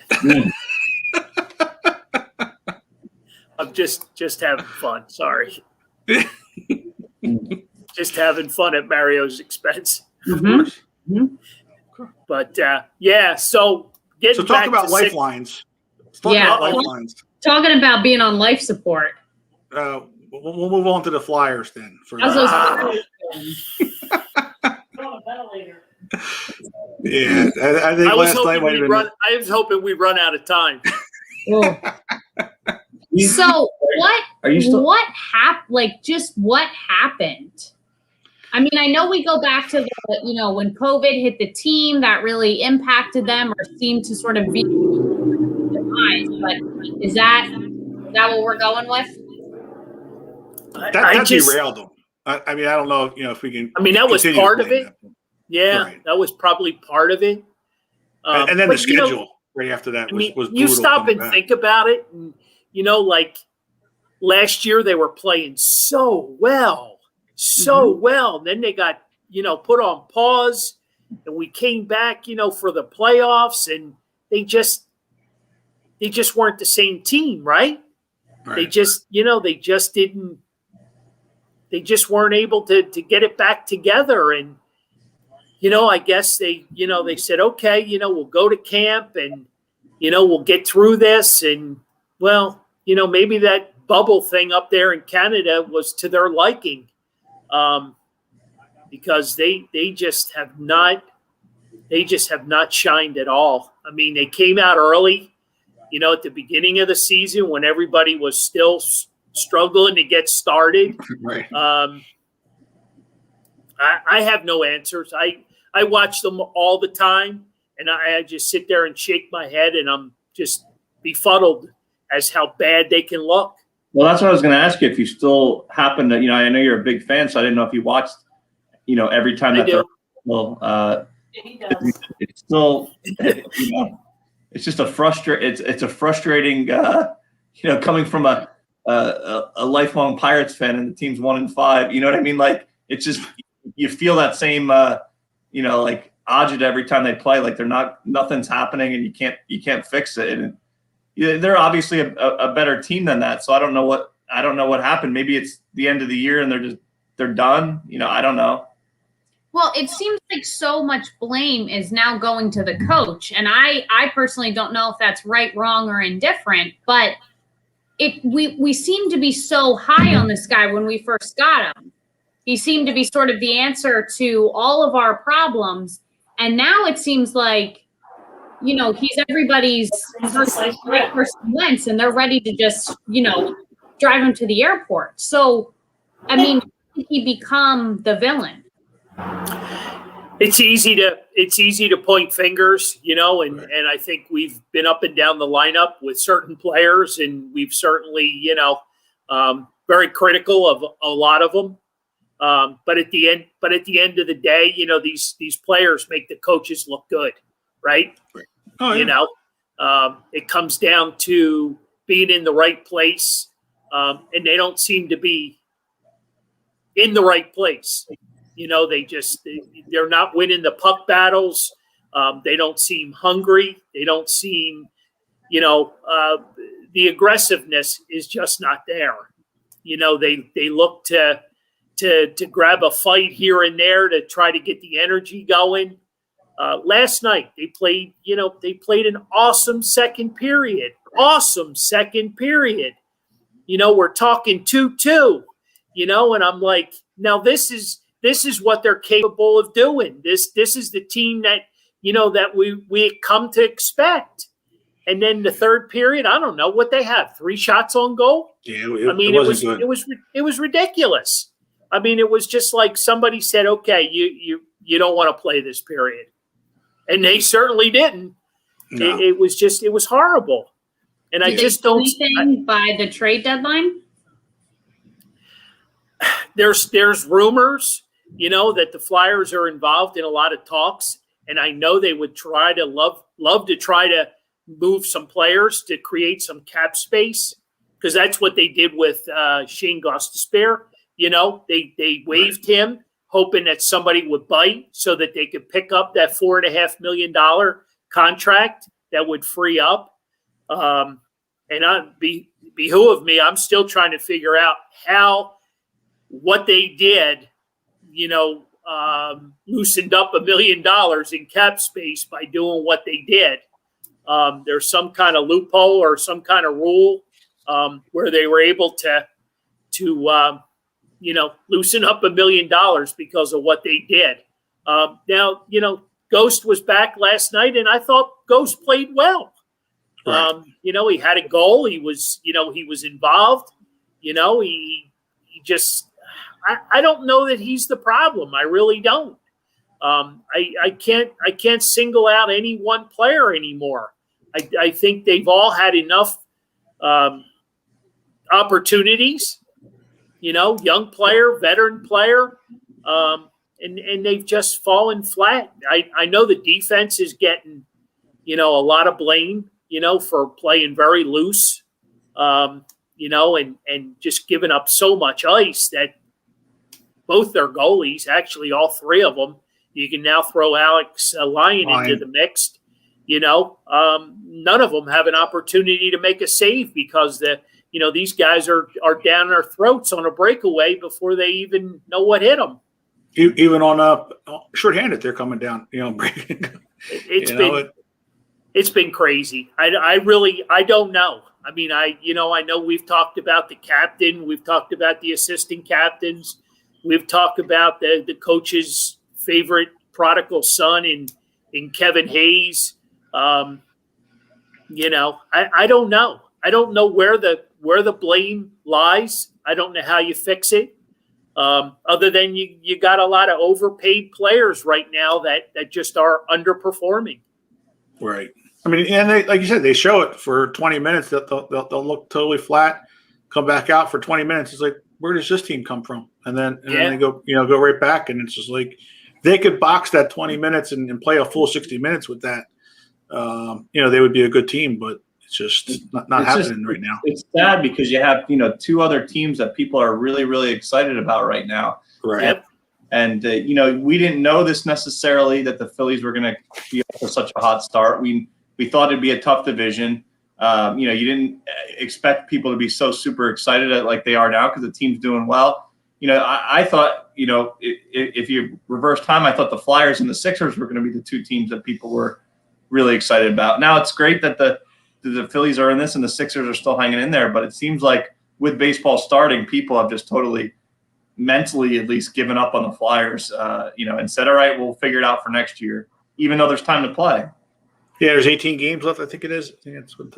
I'm just having fun. Sorry. Just having fun at Mario's expense. But yeah, so getting So talk back about to lifelines. Let's talk Yeah. about lifelines. Talking about being on life support. We'll move on to the Flyers then. For How's those- yeah, I think I was last night might have been. I was hoping we run out of time. Whoa. So what? Are you still? What happened? Like, just what happened? I mean, I know we go back to the, when COVID hit the team, that really impacted them or seemed to sort of be demise. But is that what we're going with? That derailed them. I mean, I don't know if we can. I mean, that was continue part of playing it. that. Yeah, Right. that was probably part of it. And then but, the schedule right after that I mean, was you brutal stop coming and back. think about it. And, like last year, they were playing so well. Then they got, put on pause, and we came back, for the playoffs, and they just weren't the same team, right? Right. They just weren't able to get it back together. And, I guess they said, okay, we'll go to camp and, we'll get through this. And, well, maybe that bubble thing up there in Canada was to their liking, because they just have not shined at all. I mean, they came out early, at the beginning of the season when everybody was still struggling to get started. Right. I have no answers. I watch them all the time, and I just sit there and shake my head, and I'm just befuddled as how bad they can look. Well, that's what I was going to ask you. If you still happen to, I know you're a big fan, so I didn't know if you watched, every time I that do. He does. it's still, it's just it's a frustrating, coming from a lifelong Pirates fan and the team's 1-5. You know what I mean? Like, it's just, you feel that same, like agita every time they play. Like nothing's happening, and you can't fix it. And they're obviously a better team than that. So I don't know what happened. Maybe it's the end of the year and they're done. I don't know. Well, it seems like so much blame is now going to the coach. And I personally don't know if that's right, wrong, or indifferent, but we seem to be so high on this guy when we first got him. He seemed to be sort of the answer to all of our problems. And now it seems like, he's everybody's person Wentz, and they're ready to just, drive him to the airport. So, I mean, he become the villain. It's easy to point fingers, and I think we've been up and down the lineup with certain players, and we've certainly, very critical of a lot of them. But at the end of the day, these players make the coaches look good, right? Oh, yeah. It comes down to being in the right place, and they don't seem to be in the right place. They're not winning the puck battles. They don't seem hungry. They don't seem, the aggressiveness is just not there. They look to grab a fight here and there to try to get the energy going. Last night they played an awesome second period. We're talking 2-2, and I'm like, now this is what they're capable of doing. This is the team that, that we come to expect. And then the third period, I don't know what they have, 3 shots on goal. Yeah, it was ridiculous. I mean, it was just like somebody said, okay, you don't want to play this period. And they certainly didn't. No. It was horrible. And Did I just don't anything by the trade deadline. There's rumors, that the Flyers are involved in a lot of talks, and I know they would try to love to try to move some players to create some cap space, because that's what they did with Shane Gostisbehere. They waived him, hoping that somebody would bite so that they could pick up that $4.5 million contract that would free up. And behoove me, I'm still trying to figure out what they did, loosened up $1 million in cap space by doing what they did. There's some kind of loophole or some kind of rule where they were able to loosen up $1 million because of what they did. Now, Ghost was back last night, and I thought Ghost played well. Right. He had a goal. He was involved. He just. I don't know that he's the problem. I really don't. I can't single out any one player anymore. I think they've all had enough opportunities. Young player, veteran player, and they've just fallen flat. I know the defense is getting, a lot of blame, for playing very loose, and just giving up so much ice that both their goalies, actually all 3 of them, you can now throw Alex Lyon into the mix. None of them have an opportunity to make a save because these guys are down their throats on a breakaway before they even know what hit them. Even on shorthanded, they're coming down. Breaking. It's been crazy. I don't know. I mean, I know we've talked about the captain, we've talked about the assistant captains, we've talked about the coach's favorite prodigal son in Kevin Hayes. I don't know. I don't know where the blame lies. I don't know how you fix it. Other than you got a lot of overpaid players right now that just are underperforming. Right. I mean, and they, like you said, they show it for 20 minutes. They'll look totally flat. come back out for 20 minutes. It's like, where does this team come from? And then Yeah. they go, go right back. And it's just like, they could box that 20 minutes and play a full 60 minutes with that. They would be a good team, but it's just not It's happening right now. It's sad because you have, two other teams that people are really, really excited about right now. Right. Yep. And, we didn't know this necessarily that the Phillies were going to be off to such a hot start. We thought it'd be a tough division. You didn't expect people to be so super excited like they are now because the team's doing well. I thought, if you reverse time, I thought the Flyers and the Sixers were going to be the two teams that people were really excited about. Now it's great that the Phillies are in this and the Sixers are still hanging in there, but it seems like with baseball starting, people have just totally mentally at least given up on the Flyers, and said, all right, we'll figure it out for next year, even though there's time to play. Yeah, there's 18 games left. I think it is. I think that's what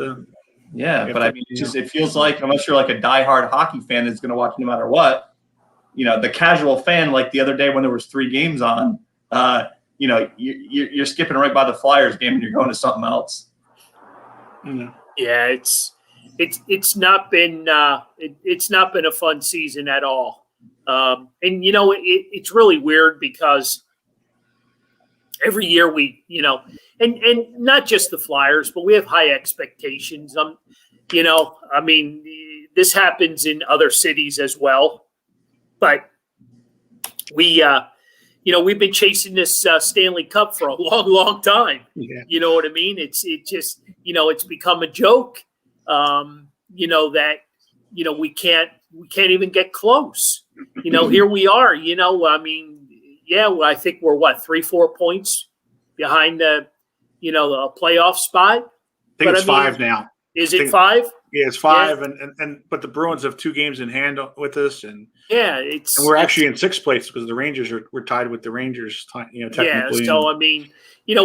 Yeah, but I mean, it feels like unless you're like a diehard hockey fan that's going to watch no matter what, the casual fan, like the other day when there was 3 games on, you're skipping right by the Flyers game and you're going to something else. Yeah, it's not been it's not been a fun season at all. And it's really weird because every year we, and not just the Flyers, but we have high expectations. This happens in other cities as well, but we've been chasing this Stanley Cup for a long, long time. Yeah. You know what I mean? It's it's become a joke. That we can't even get close. Here we are. I think we're 3-4 points behind the playoff spot. I think it's 5 now. Is it 5? Yeah, it's 5, but the Bruins have 2 games in hand with us, and we're actually in 6th place because the Rangers we're tied with the Rangers. Technically. Yeah, so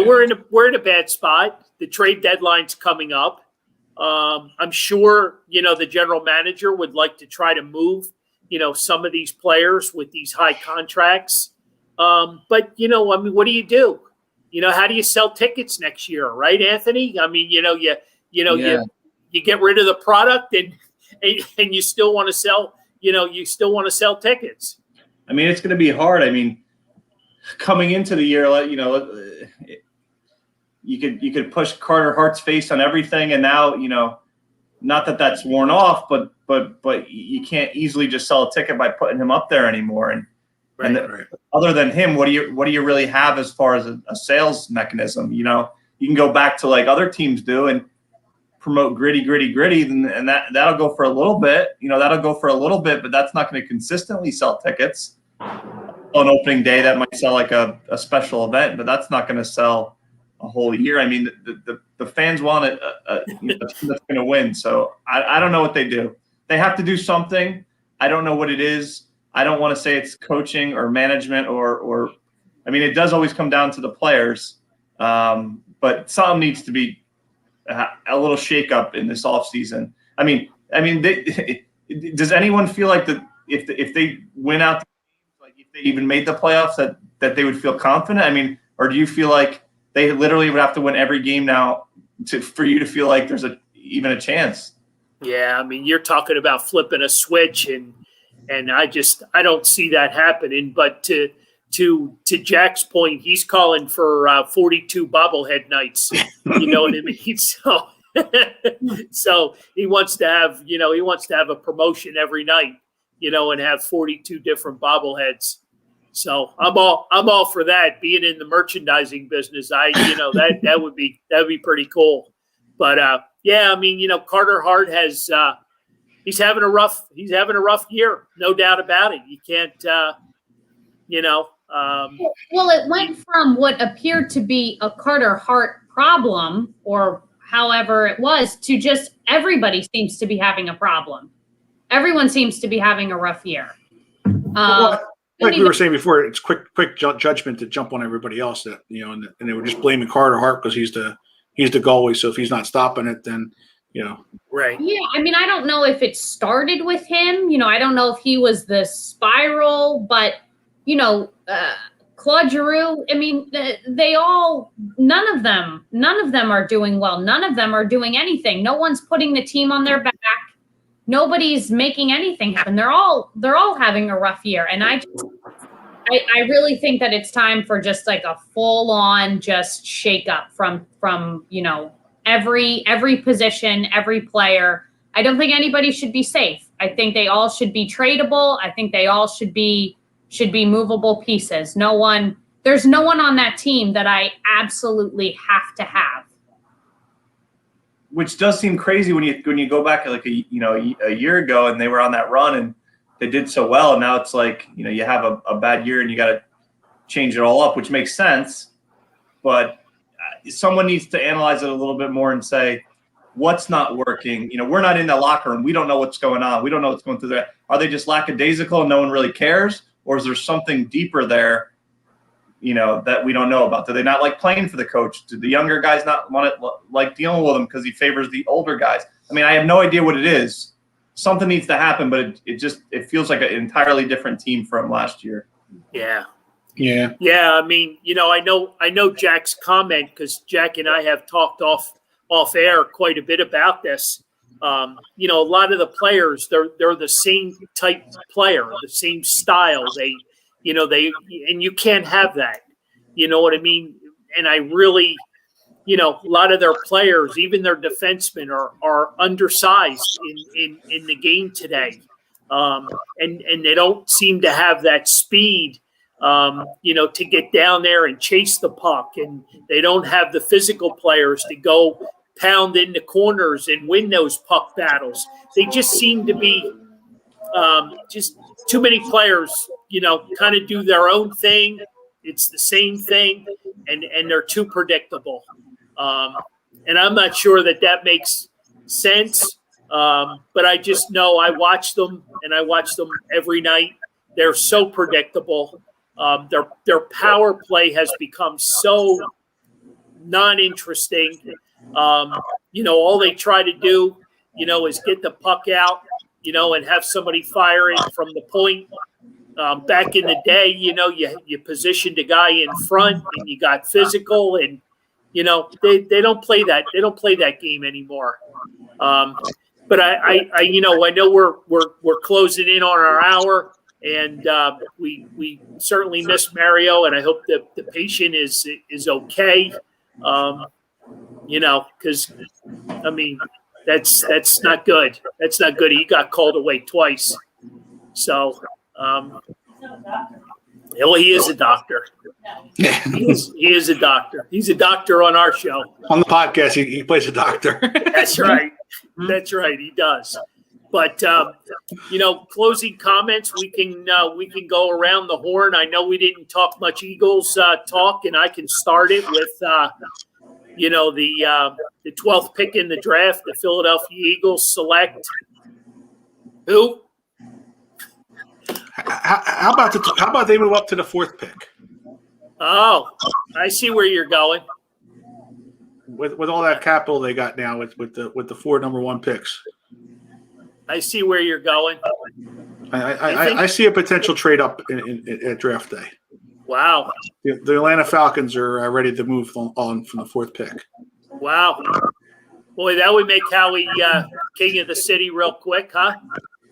we're in a bad spot. The trade deadline's coming up. I'm sure the general manager would like to try to move some of these players with these high contracts. But what do you do? How do you sell tickets next year, right, Anthony? You get rid of the product and you still want to sell, sell tickets. I mean, it's going to be hard. I mean, coming into the year, you could push Carter Hart's face on everything, and now not that that's worn off, but you can't easily just sell a ticket by putting him up there anymore. And other than him, what do you really have as far as a sales mechanism? You can go back to like other teams do and promote gritty, and that'll go for a little bit. But that's not going to consistently sell tickets. On opening day, that might sell like a special event, but that's not going to sell a whole year. I mean, the fans want a team that's going to win. So I don't know what they do. They have to do something. I don't know what it is. I don't want to say it's coaching or management or it does always come down to the players. But something needs to be a little shakeup in this offseason. Does anyone feel like that if they win out, like if they even made the playoffs, that they would feel confident? Or do you feel like they literally would have to win every game now for you to feel like there's even a chance? Yeah, you're talking about flipping a switch, and I don't see that happening. But to Jack's point, he's calling for 42 bobblehead nights. You know what I mean? So he wants to have a promotion every night, and have 42 different bobbleheads. So I'm all for that. Being in the merchandising business, that would be pretty cool. But Carter Hart has he's having a rough year, no doubt about it. You can't well, it went from what appeared to be a Carter Hart problem, or however it was, to just everybody seems to be having a problem. Everyone seems to be having a rough year. Like we were saying before, it's quick judgment to jump on everybody else that and they were just blaming Carter Hart because he's the goalie. So if he's not stopping it, then right. Yeah, I don't know if it started with him. I don't know if he was the spiral, but Claude Giroux. They all, none of them are doing well. None of them are doing anything. No one's putting the team on their back. nobody's making anything happen. They're all having a rough year. And I really think that it's time for just like a full on just shake up from, every position, every player. I don't think anybody should be safe. I think they all should be tradable. I think they all should be movable pieces. There's no one on that team that I absolutely have to have. Which does seem crazy when you go back like a year ago and they were on that run and they did so well. And now it's like, you have a bad year and you got to change it all up, which makes sense. But someone needs to analyze it a little bit more and say, what's not working? We're not in the locker room. We don't know what's going on. We don't know what's going through there. Are they just lackadaisical and no one really cares? Or is there something deeper there, that we don't know about? Do they not like playing for the coach? Do the younger guys not want to like dealing with him because he favors the older guys? I mean, I have no idea what it is. Something needs to happen, but it feels like an entirely different team from last year. Yeah. Yeah. Yeah. I mean, I know Jack's comment because Jack and I have talked off air quite a bit about this. A lot of the players, they're the same type player, the same style. And you can't have that. You know what I mean? And I really, a lot of their players, even their defensemen are undersized in the game today. And they don't seem to have that speed, to get down there and chase the puck. And they don't have the physical players to go pound in the corners and win those puck battles. They just seem to be just too many players, kind of do their own thing. It's the same thing, and they're too predictable. And I'm not sure that makes sense, but I just know I watch them, and I watch them every night. They're so predictable. Their power play has become so non-interesting. All they try to do, is get the puck out, and have somebody firing from the point. Back in the day, you positioned a guy in front and you got physical, and they don't play that. They don't play that game anymore. But I know we're closing in on our hour, and we certainly miss Mario, and I hope that the patient is okay. Because I mean that's not good. That's not good. He got called away twice. So, he is a doctor. He is a doctor. He's a doctor on our show. On the podcast, he plays a doctor. That's right. That's right. He does. But closing comments. We can go around the horn. I know we didn't talk much Eagles talk, and I can start it with the 12th pick in the draft. The Philadelphia Eagles select who? How about they move up to the 4th pick? Oh, I see where you're going. With all that capital they got now with the 4 number 1 picks. I see where you're going. I see a potential trade up at draft day. Wow. The Atlanta Falcons are ready to move on from the 4th pick. Wow. Boy, that would make Howie king of the city real quick, huh?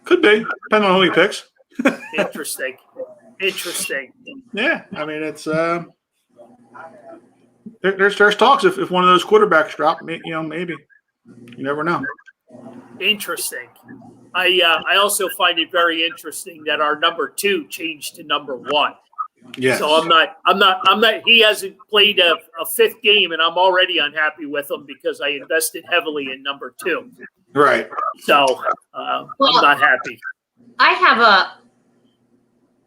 Could be, depending on who he picks. Interesting. Yeah, I mean it's there's talks if one of those quarterbacks drop, maybe you never know. Interesting. I also find it very interesting that our number 2 changed to number 1. Yeah. So I'm not. He hasn't played a 5th game, and I'm already unhappy with him because I invested heavily in number 2. Right. So I'm not happy.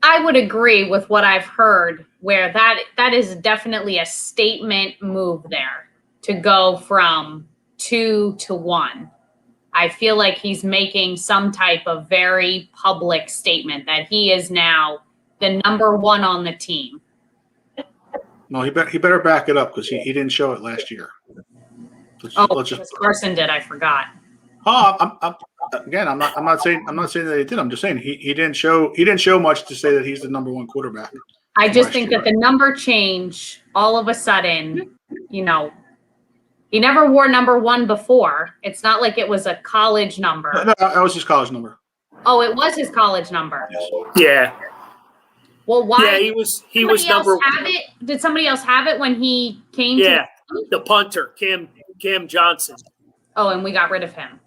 I would agree with what I've heard, where that is definitely a statement move there to go from 2 to 1. I feel like he's making some type of very public statement that he is now the number 1 on the team. No, he better back it up because he didn't show it last year. Carson did. I forgot. I'm not saying that he did. I'm just saying he didn't show much to say that he's the number 1 quarterback. I just think that the number change all of a sudden, He never wore number 1 before. It's not like it was a college number. No, that was his college number. Oh, it was his college number. Yeah. Well, why? Yeah, he was number. Have it? Did somebody else have it when he came? Yeah, the punter, Cam Johnson. Oh, and we got rid of him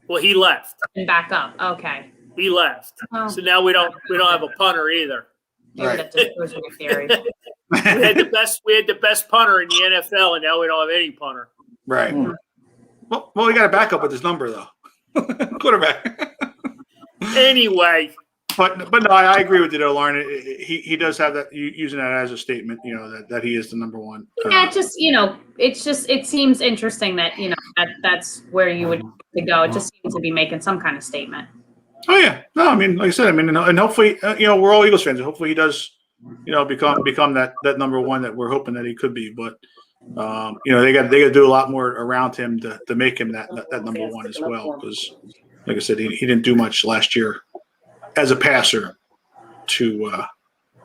Well, he left. and back up. Okay. He left. Oh, So now we don't have a punter either. maybe Right. that disproves my theory. We had the best punter in the NFL, and now we don't have any punter. Right. Well, we got a backup with his number though. Quarterback. Anyway, But no, I agree with you though, Lauren. He does have that using that as a statement. That he is the number one. Yeah, it seems interesting that that's where you would go. It just seems to be making some kind of statement. Oh yeah. No, I mean, like I said, and hopefully, we're all Eagles fans. Hopefully, he does, become that number one that we're hoping that he could be. But they got to do a lot more around him to make him that number one as well. Because, like I said, he didn't do much last year as a passer to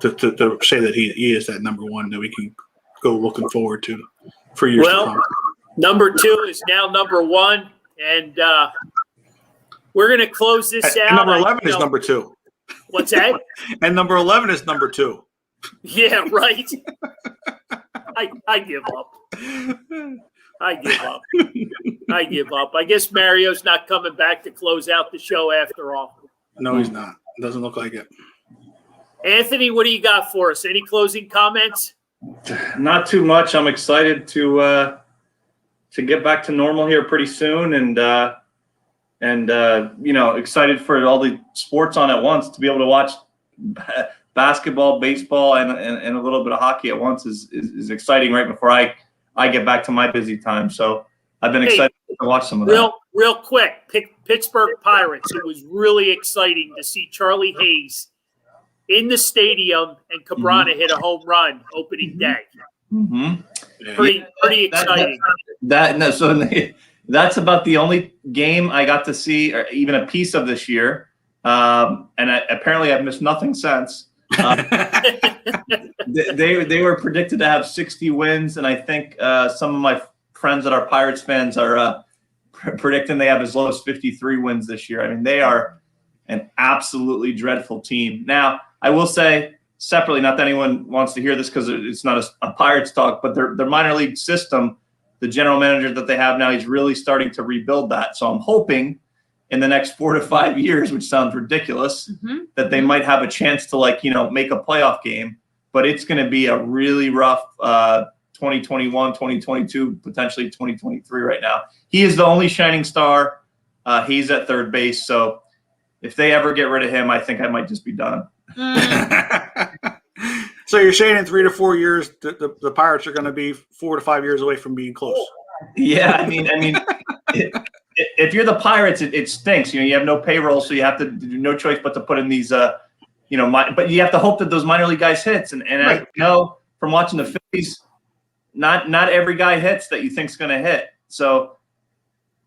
say that he is that number one that we can go looking forward to for years to come. Number 2 is now number 1, and we're going to close this out. And number 11 is number 2. What's that? And number 11 is number 2. Yeah, right. I give up. I give up. I guess Mario's not coming back to close out the show after all. No, he's not. Doesn't look like it. Anthony, what do you got for us? Any closing comments? Not too much. I'm excited to get back to normal here pretty soon, and excited for all the sports on at once. To be able to watch basketball, baseball, and a little bit of hockey at once is exciting. Right before I get back to my busy time, so I've been excited to watch some of that. Real quick, Pittsburgh Pirates. It was really exciting to see Charlie Hayes in the stadium and Cabrera hit a home run opening day. Mm-hmm. Pretty exciting. That's about the only game I got to see, or even a piece of this year. Apparently I've missed nothing since. They were predicted to have 60 wins, and I think some of my friends that are Pirates fans are predicting they have as low as 53 wins this year. I mean, they are an absolutely dreadful team. Now, I will say separately, not that anyone wants to hear this because it's not a Pirates talk, but their minor league system, the general manager that they have now, he's really starting to rebuild that. So I'm hoping in the next 4 to 5 years, which sounds ridiculous, that they might have a chance to make a playoff game. But it's going to be a really rough 2021, 2022, potentially 2023 right now. He is the only shining star. He's at third base. So if they ever get rid of him, I think I might just be done. So you're saying in 3 to 4 years, the Pirates are going to be 4 to 5 years away from being close? Yeah, I mean, if you're the Pirates, it stinks. You have no payroll, so you have to do no choice but to put in these, but you have to hope that those minor league guys hits. And right. I know from watching the Phillies, not every guy hits that you think's going to hit. So,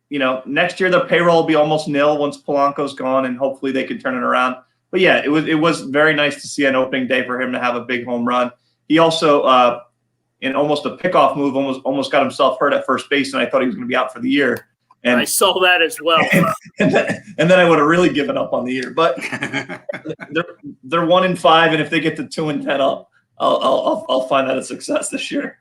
next year the payroll will be almost nil once Polanco's gone, and hopefully they can turn it around. But yeah, it was very nice to see an opening day for him to have a big home run. He also, in almost a pickoff move, almost got himself hurt at first base, and I thought he was going to be out for the year. And I saw that as well. and then I would have really given up on the year. But they're 1-5, and if they get to 2-10 I'll find that a success this year.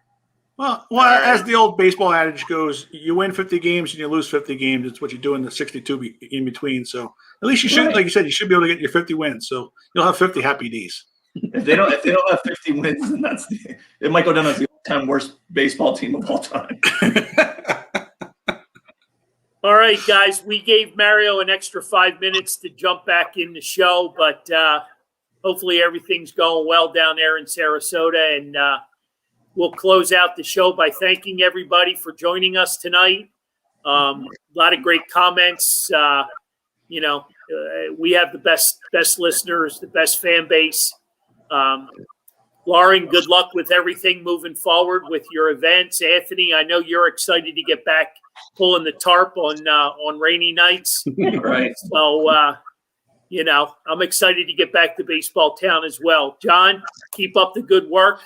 Well, as the old baseball adage goes, you win 50 games and you lose 50 games. It's what you do in the 62 in between. So at least you should, like you said, you should be able to get your 50 wins. So you'll have 50 happy days. If they don't have 50 wins, then it might go down as the all-time worst baseball team of all time. All right, guys, we gave Mario an extra 5 minutes to jump back in the show, but hopefully everything's going well down there in Sarasota, and we'll close out the show by thanking everybody for joining us tonight. A lot of great comments. We have the best listeners, the best fan base. Lauren, good luck with everything moving forward with your events. Anthony, I know you're excited to get back pulling the tarp on rainy nights. Right. So, I'm excited to get back to baseball town as well. John, keep up the good work.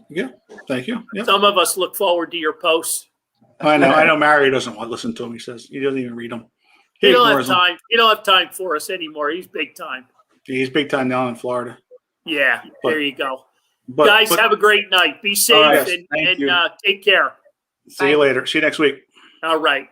Yeah, thank you. Yep. Some of us look forward to your posts. I know. Mario doesn't want to listen to him. He says he doesn't even read them. He don't have time. He don't have time for us anymore. He's big time. He's big time down in Florida. Yeah, But- there you go. But, Guys, have a great night. Be safe right, and thank you. take care. See you later. See you next week. All right.